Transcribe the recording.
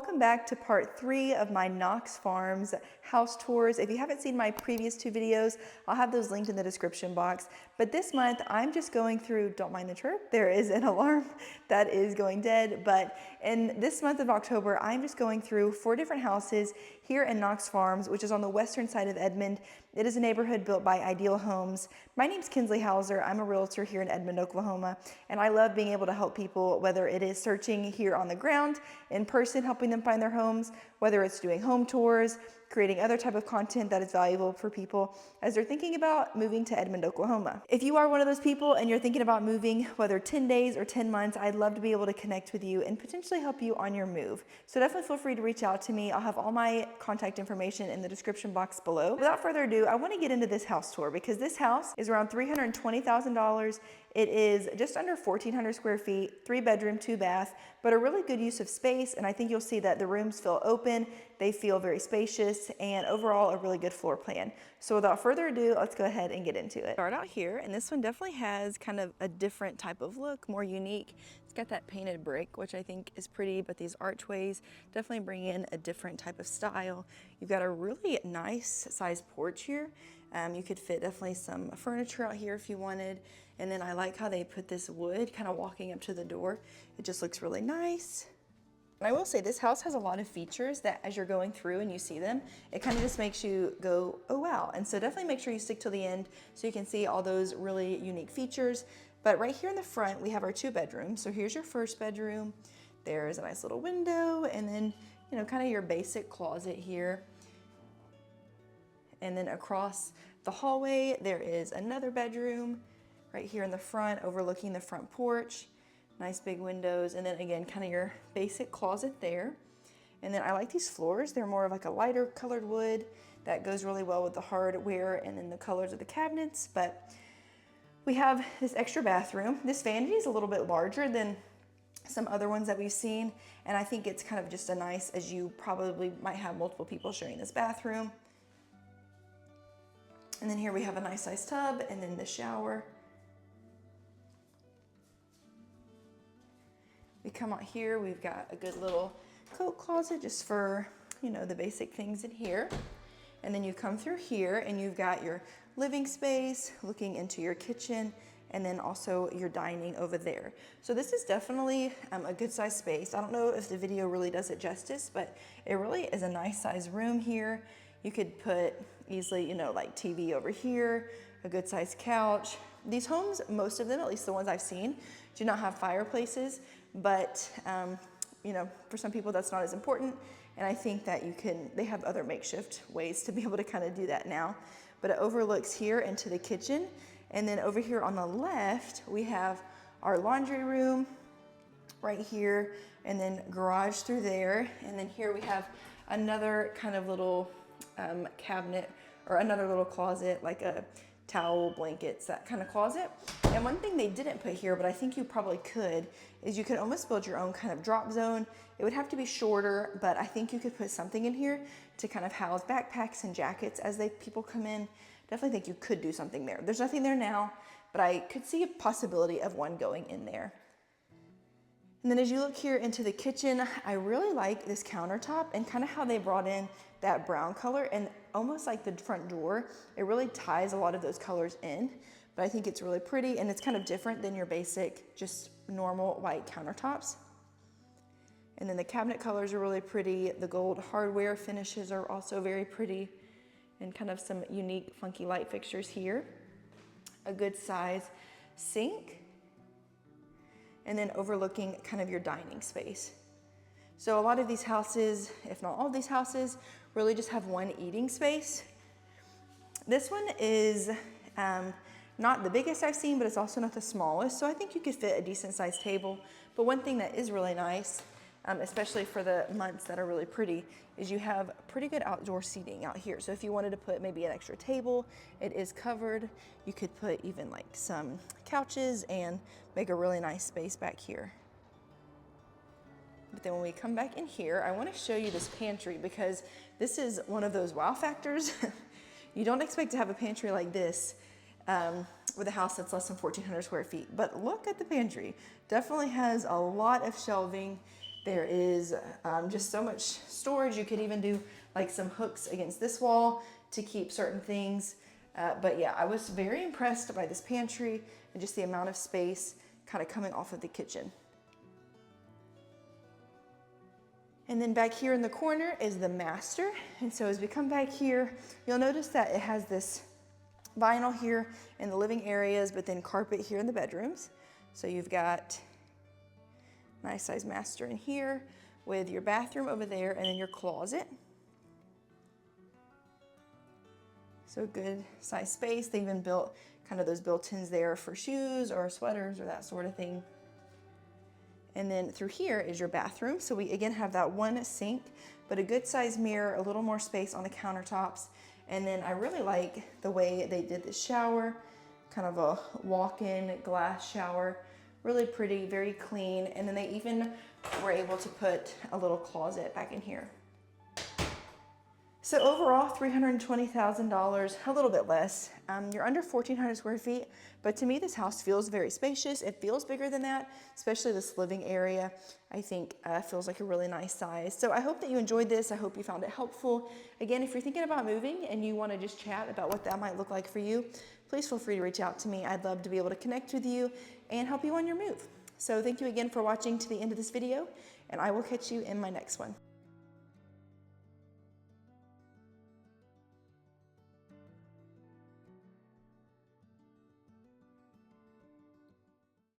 welcome back to part 3 of my Knox Farms house tours. If you haven't seen my previous 2 videos, I'll have those linked in the description box. But this month, I'm just going through, don't mind the chirp, there is an alarm that is going dead. But in this month of October, I'm just going through 4 different houses here in Knox Farms, which is on the western side of Edmond. It is a neighborhood built by Ideal Homes. My name's Kinsley. I'm a realtor here in Edmond, Oklahoma, and I love being able to help people, whether it is searching here on the ground, in person, helping them find their homes, whether it's doing home tours, creating other type of content that is valuable for people as they're thinking about moving to Edmond, Oklahoma. If you are one of those people and you're thinking about moving, whether 10 days or 10 months, I'd love to be able to connect with you and potentially help you on your move. So definitely feel free to reach out to me. I'll have all my contact information in the description box below. Without further ado, I want to get into this house tour because this house is around $320,000. It is just under 1,400 square feet, 3 bedroom, 2 bath, but a really good use of space. And I think you'll see that the rooms feel open, they feel very spacious, and overall a really good floor plan. So without further ado, let's go ahead and get into it. Start out here, and this one definitely has kind of a different type of look, more unique. It's got that painted brick, which I think is pretty, but these archways definitely bring in a different type of style. You've got a really nice sized porch here. You could fit definitely some furniture out here if you wanted. And then I like how they put this wood kind of walking up to the door. It just looks really nice. And I will say this house has a lot of features that as you're going through and you see them, it kind of just makes you go, oh wow. And so definitely make sure you stick till the end so you can see all those really unique features. But right here in the front, we have our 2 bedrooms. So here's your first bedroom. There's a nice little window, and then, you know, kind of your basic closet here. And then across the hallway, there is another bedroom right here in the front, overlooking the front porch. Nice big windows, and then again, kind of your basic closet there. And then I like these floors. They're more of like a lighter colored wood that goes really well with the hardware and then the colors of the cabinets. But we have this extra bathroom. This vanity is a little bit larger than some other ones that we've seen, and I think it's kind of just a nice, as you probably might have multiple people sharing this bathroom. And then here we have a nice sized tub, and then the shower. We come out here, we've got a good little coat closet just for, you know, the basic things in here. And then you come through here and you've got your living space looking into your kitchen, and then also your dining over there. So this is definitely a good size space. I don't know if the video really does it justice, but it really is a nice size room here. You could put easily, you know, like TV over here, a good sized couch. These homes, most of them, at least the ones I've seen, do not have fireplaces, but you know, for some people that's not as important. And I think that they have other makeshift ways to be able to kind of do that now. But it overlooks here into the kitchen. And then over here on the left, we have our laundry room right here, and then garage through there. And then here we have another kind of little cabinet, or another little closet, like a towel, blankets, that kind of closet. And one thing they didn't put here, but I think you probably could, is you could almost build your own kind of drop zone. It would have to be shorter, but I think you could put something in here to kind of house backpacks and jackets as people come in. Definitely think you could do something there. There's nothing there now, but I could see a possibility of one going in there. And then as you look here into the kitchen, I really like this countertop and kind of how they brought in that brown color, and almost like the front door, it really ties a lot of those colors in. But I think it's really pretty, and it's kind of different than your basic, just normal white countertops. And then the cabinet colors are really pretty. The gold hardware finishes are also very pretty, and kind of some unique, funky light fixtures here. A good size sink, and then overlooking kind of your dining space. So a lot of these houses, if not all of these houses, really just have one eating space. This one is not the biggest I've seen, but it's also not the smallest. So I think you could fit a decent sized table. But one thing that is really nice, especially for the months that are really pretty, is you have pretty good outdoor seating out here. So if you wanted to put maybe an extra table, it is covered. You could put even like some couches and make a really nice space back here. But then when we come back in here, I want to show you this pantry, because this is one of those wow factors. You don't expect to have a pantry like this with a house that's less than 1,400 square feet. But look at the pantry. Definitely has a lot of shelving. There is just so much storage. You could even do like some hooks against this wall to keep certain things. But yeah, I was very impressed by this pantry and just the amount of space kind of coming off of the kitchen. And then back here in the corner is the master. And so as we come back here, you'll notice that it has this vinyl here in the living areas, but then carpet here in the bedrooms. So you've got nice size master in here with your bathroom over there and then your closet. So good size space. They even built kind of those built-ins there for shoes or sweaters or that sort of thing. And then through here is your bathroom. So we again have that one sink, but a good size mirror, a little more space on the countertops. And then I really like the way they did the shower, kind of a walk-in glass shower. Really pretty, very clean. And then they even were able to put a little closet back in here. So overall, $320,000, a little bit less. You're under 1,400 square feet, but to me, this house feels very spacious. It feels bigger than that, especially this living area. I think feels like a really nice size. So I hope that you enjoyed this. I hope you found it helpful. Again, if you're thinking about moving and you want to just chat about what that might look like for you, please feel free to reach out to me. I'd love to be able to connect with you and help you on your move. So thank you again for watching to the end of this video, and I will catch you in my next one.